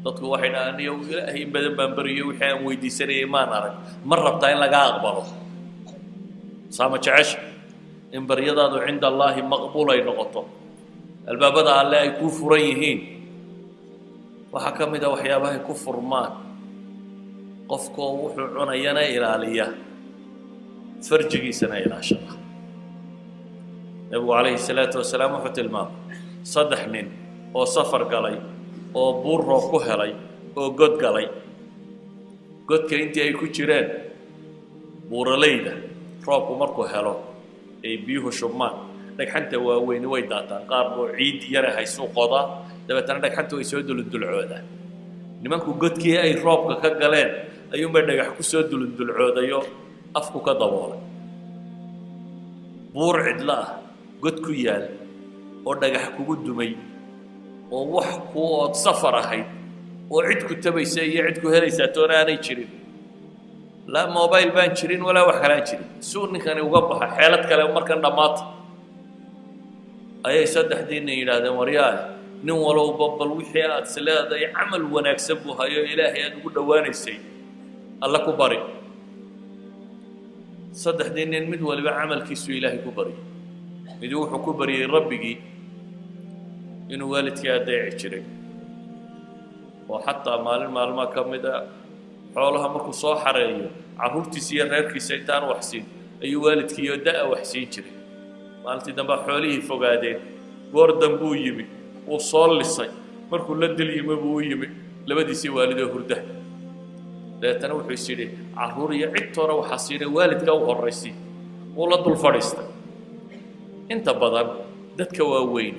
dadku waxay dhaaniyo ilaahay in badan baan bariyo wixii aan weydiisanayay maan arag mar rabtaa in laga aqbalo saama jecesha in baryadaadu cinda allaahi maqbuul ay noqoto albaabada alle ay ku furan yihiin waxaa ka mid a waxyaabahay ku furmaan qofkoo wuxuu cunayana ilaaliya farjigiisana ilaashada nabigu calayhi salaatu wasalaam wuxuu tilmaamay 3 nin oo safar galay oo buur roob ku helay oo god galay godka intii ay ku jireen buuralayda roobku markuu helo ay biyuhu shubmaan dhagxanta waaweyni way daataan qaar buu ciid yara haysuu qodaa dabeetana dhagxanta way soo dulundulcoodaan nimanku godkii ay roobka ka galeen ayuunbay dhagax ku soo dulundulcoodayo afku ka daboolay buur cidla ah god ku yaal oo dhagax kugu dumay oo wax ku ood safar ahayd oo cid ku tabaysa iyo cid ku helaysaa toona aanay jirin laa mobile baan jirin walaa wax kalaan jirin suu ninkani uga baxa xeelad kale markan dhammaata ayay 3 nin yidhaahdeen waryaa nin walowba bal wixii aad isleedahay camal wanaagsan buu hayo ilaahay aad ugu dhowaanaysay alla ku bari 3 nin mid waliba camalkiisu ilaahay ku bari mid wuxuu ku bariyay rabbigii inuu waalidkii adeeci jiray oo xataa maalin maalmaha ka mid a xoolaha markuu soo xareeyo carruurtiisa iyo reerkiisa intaan wax siin ayuu waalidkii oo da'a wax siin jiray maalintii dambe xoolihii fogaadeen goor dambuu yimi wuu soo lisay markuu la dil yimi buu u yimi labadiisii waalidoo hurda dabeetana wuxuu is yidhi carruur iyo cid toona waxaa siinay waalidka u horraysi wuu la dul fadhiistay inta badan dadka waaweyn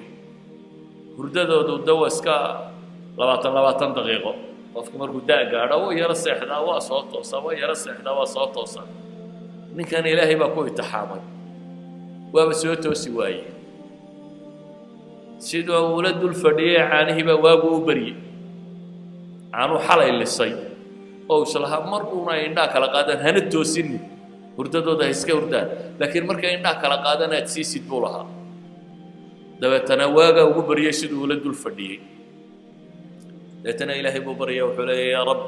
hurdadoodu dawa iska 20 daqiiqo qofku markuu daa gaadho wuu yaro seexdaa waa soo toosaa waa yaro seexdaa waa soo toosaa ninkan ilaahay baa ku itixaamay waaba soo toosi waaye sidoo ula dul fadhiyay caanihii baa waagu u baryay caanuu xalay lisay oo islaha mar uuna indhaa kala qaadan hana toosinin hurdadooda ha iska hurdaan laakiin markay indhaa kala qaadan aad siisid buu lahaa dabeetana waagaa ugu baryay siduu ula dul fadhiyey dabeetana ilaahay buu baryay wuxuu leeyahay yaa rab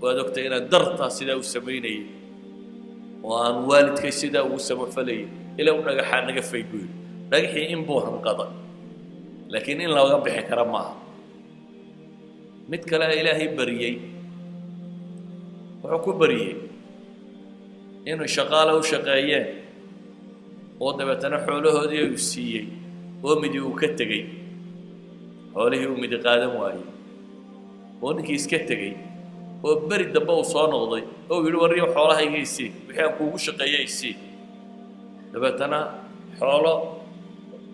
waad ogtay inaan dartaa sidaa u samaynayay oo aan waalidkay sidaa ugu samafalayay ilaa u dhagaxaa naga fayd buu yidhi dhagaxii in buu hanqaday laakiin in laga bixi kara maaha mid kale ilaahay baryey wuxuu ku baryey inuu shaqaale u shaqeeyeen oo dabeetana xoolahoodii uu siiyey oo midi uu ka tegey xoolihii uu midi qaadan waayey oo ninkii iska tegey oo beri dambe uu soo noqday oo yidhi warriyo xoolahayga isii wixii aan kuugu shaqeeyey isii dabeetana xoolo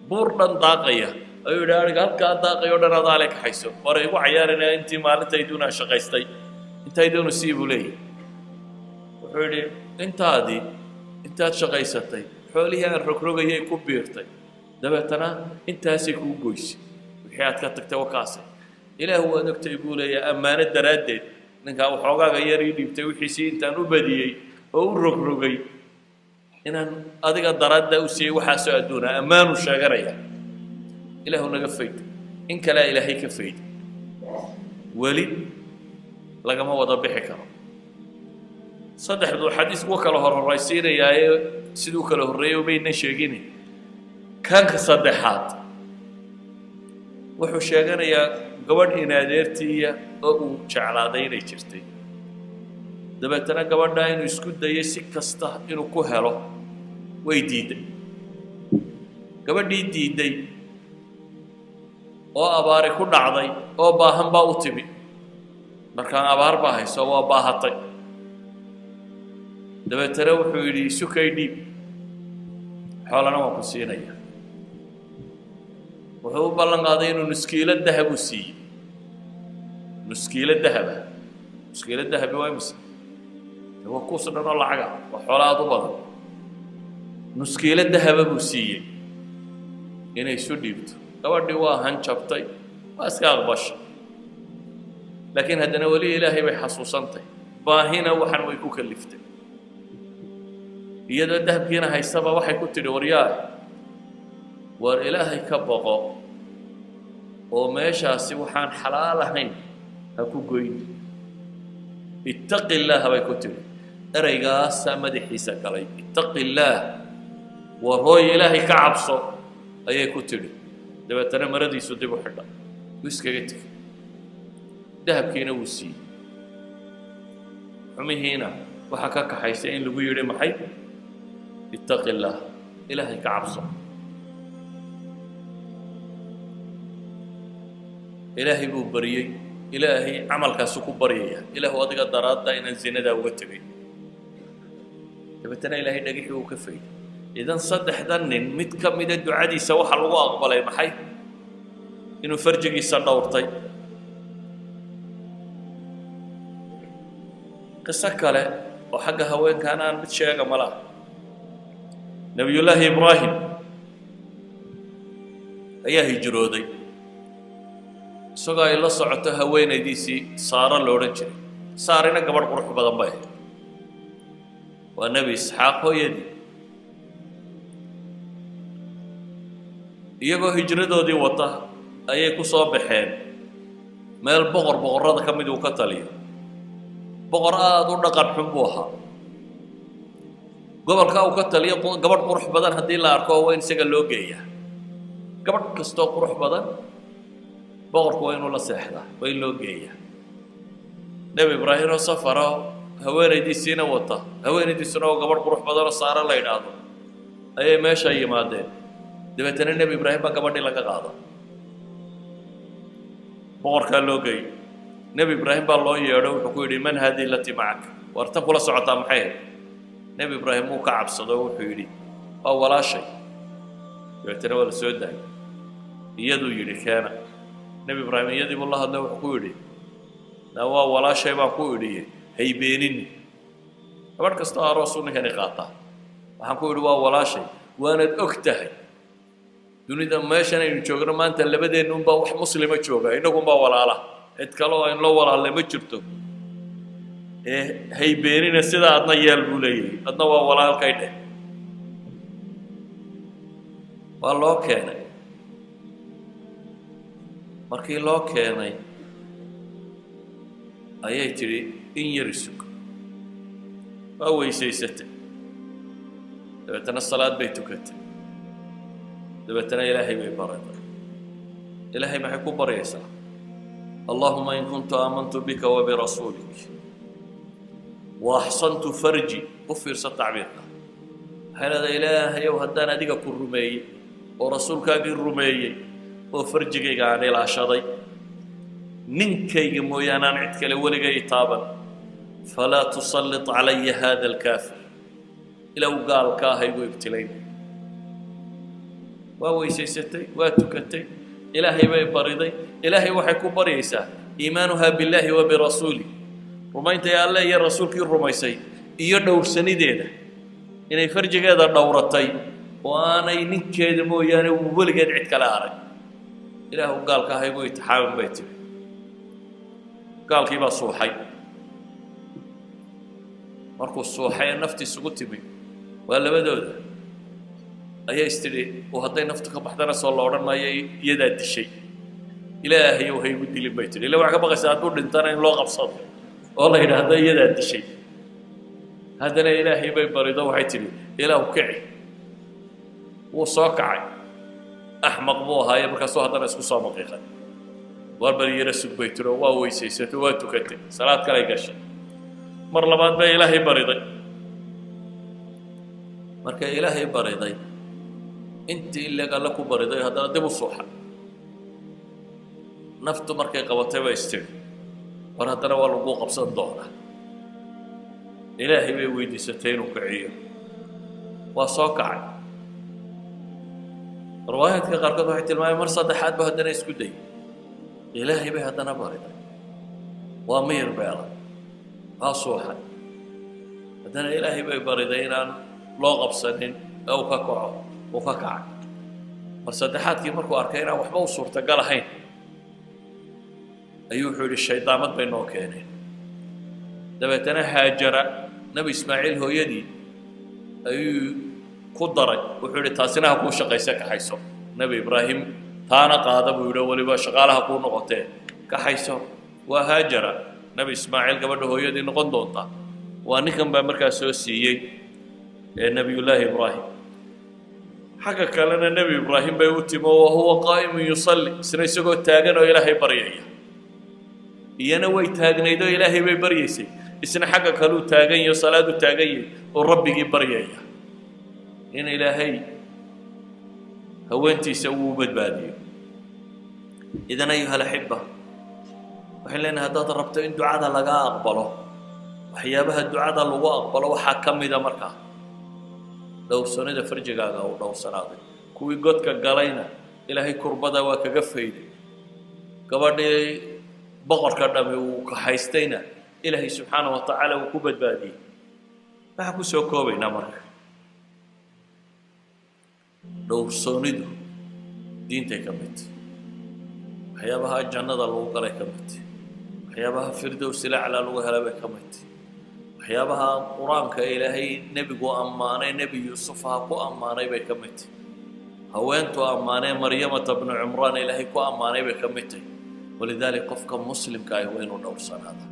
buur dhan daaqaya ayuu yidhi ariga halkaa daaqayoo dhan adaa le kaxayso hore igu cayaarinaya intii maalintayduuna shaqaystay intayduunu sii buu leeyahy wuxuu yidhi intaad shaqaysatay xoolihii aan rogrogayay ku biirtay dabeetana intaasay kuu goysay wixii aad ka tagtay wakaase ilaahu waad ogtay buu leeyahay ammaano daraaddeed ninkaa waxoogaaga yar ii dhiibtay wixiisii intaan u badiyey oo u rogrogay inaan adiga daraadda u siiyey waxaasoo adduuna ammaanuu sheeganaya ilaahu naga fayd in kalea ilaahay ka fayd weli lagama wada bixi karo saddexdu xadiisku kala horraysiinayaaye siduu kala horreeyay bayna sheegin kanka saddexaad wuxuu sheeganayaa gabadh in adeertiiya oo uu jeclaaday inay jirtay dabeetana gabadhaa inuu isku dayay si kasta inuu ku helo way diiday gabadhii diiday oo abaari ku dhacday oo baahan baa u timi markaan abaar baa hayso waa baahatay dabeetana wuxuu yidhi sukay dhiib xoolana waan ku siinaya wuxuu u ballan qaaday inuu nuskiilo dahab u siiyey nuskiilo dahaba nuskiilo dahabi waa imisa waa kuus dhan oo lacaga waa xoolo aad u badan nuskiilo dahaba buu siiyey inay isu dhiibto gabadhii waa hanjabtay waa iska aqbashay laakiin haddana weli ilaahay bay xasuusantay baahina waxan way ku kaliftay iyadoo dahabkiina haysaba waxay ku tidhi waryaa war ilaahay ka boqo oo meeshaasi waxaan xalaal ahayn هكو قوين اتق الله بيكتب أريقا سامد حيسا كلي اتق الله وروي إلهي كعبصو أي كتب دبتنا مردي سودي بحدا ويسكتك ذهب كينا وسي عمي هنا وحكاك حيسين لقو يري محي اتق الله إلهي كعبصو إلهي بو بريي إلهي عمل كاسوكو بريي إلهي أدقى الدرات دا إن الزنا دا وغتبي دبتنا إلهي دقيحي وكفي إذن صدح دنن متكمد الدعاء دي سوى حلوة أقبلي محي إنو فرجي سنورتي قصة كله وحقها وين كان أنا بتشيء ملا نبي الله إبراهيم أيه هجرودي سوغا إلا صعته وين ديسي صار لورنجري صارنا قبل قروح بدن باي والنبي إسحاق هو يدي يجو هجرته دي وطه أيه كصابحين ما البقر بقرة كم يدو كتليه بقرات ودقن حبوها قبل كاو كتلي قبل قروح بدن هدي لا اركو وين سغل لو geeya gabadh kasto qurux badan boqorku waa inuu la seexda way loo geeya nabi ibraahim oo safaro haweenaydiisina wata haweenaydiisuna oo gabadh qurux badan oo saara la yiraahdo ayay meesha yimaadeen dabeetana nabi ibraahim ba gabadhii laga qaado boqorka loo geeyo نبي إبراهيم بالله يرى وحكوا من هذه التي معك وارتقوا لسعة محيط نبي إبراهيم مو كعب صدق وحيري أو ولا شيء يعتنوا السود ده يدو يري كان نبي إبراهيم يدي والله هذا وحكوا لي نوا ولا شيء ما حكوا لي هي بينني أبرك استوى رسولنا كان قاطع وحكوا لي ولا شيء وأنا أكتهي دوني دم ماشي أنا نشوفنا ما أنت اللي بدي نبى واحد مسلم تشوفه إنكم با ولا لا اتكلوا إن لو ولا ما جرتوا هي بيننا سيدا أدنى يلبولي أدنى ولا الكيدة والله كان مركي الله كان أيه تري إن يرسك أو يسيست دبتنا الصلاة بيتك دبتنا إلهي ببرد إلهي ما حكوا بريسا اللهم إن كنت آمنت بك وبرسولك وأحصنت فرجي أفر ستعبيرنا هذا إلهي وهدانا ديك كرمي ورسولك الرمي وفرجك عن العشري ننكي مويانا عدك لولي طابا فلا تسلط علي هذا الكافر إلى وقال كاهي وابتلين وهو يسيستي واتكتي إلهي بيبريدي إلهي وحكو بريسا إيمانها بالله وبرسوله رمينت يا الله يا رسولك الرميسي إيو دور سنديدة إني فرجك هذا دورتي وأنا ينكيد موياني وولقد عدك العرق إلهي وقال كاهي ويتحاول بيتي قال كيبا صوحي مركو الصوحي نفتي سقطي بي ولا بدو أيه استري وهذا نفتك بحضنا صلى الله عليه وسلم يداد الشيء إلهي وهي ودي للبيت إلا وعك بقى سأقول إنتنا إن لغة بصد والله إن هذا يداد الشيء هذا لا إلهي بيبرد وحيتني إله كعي وصاكعي أحمق بوها يبقى سو هذا نسكو صامق يخد واربر يرسل بيتنا وهو يسيسة واتكتن صلاة كلا يقش مر لبعض بي إلهي بريضي مركا إلهي بريضي انت اللي قال لكم بريضي هذا دبو الصوحة نفتو مركا قواتي ويستوي ورهدنا والوقوق بصد ظهره إلهي بيويدي ستين وكعية وصاكعي رواية كغرقة وحيت الماء مرصد حاد بهدنا يسكدي إلهي بهدنا بريضي وامير بيلا أصوحا هدنا إلهي ببريضين لوغب سنين أو ككعو وككع مرصدحات كي مركو أركينا وحبا وصورتا قال هين أيوحوا للشيطان بينه كينين دبتنا هاجر نبي إسماعيل هو يدي أيو قدري وحولي تاسينها كو شقيسا كحيسو نبي إبراهيم تانا قادة بيولا ولبا شغالها كو نغطي كحيسو وهاجر نبي إسماعيل قبله هو يدي نقول دونتا ونكم بمركز سوسيي نبي الله إبراهيم حكى لنا النبي إبراهيم بيوتي وهو قائم يصلي سنسقو تاجن وإلهي بريئة ينوي تاجن يدو إلهي ببريسي إسنا حكى كلو تاجن يصلاة تاجن والرب يجيب بريئة إن إلهي هو أنت سووا بدبادي إذن أيها الأحبة وحين هذا ضربت إن دعاء لقى أقبله وحيابها الدعاء لقى أقبله وحكم إذا مركه لو سنة فرجع أو لو سنة كوي قد كجالينا إلهي كربدا وكجفيد كبرد بقر كرنامي وكحيستينا إلهي سبحانه وتعالى وكبد بادي ما هو سوكوبي نمر لو سند دين تكمت حيابها الجنة الوقت كمت حيابها فردوس لا على الوجه لا كمت waxyaabaha quraanka ilaahay nabigu ammaanay nabi yuusuf ha ku ammaanay bay kamid haweentu ammaanay maryama ibn umran ilaahay ku ammaanay bay kamid walidaalika qofka muslimka ah waa inuu dhowrsanaado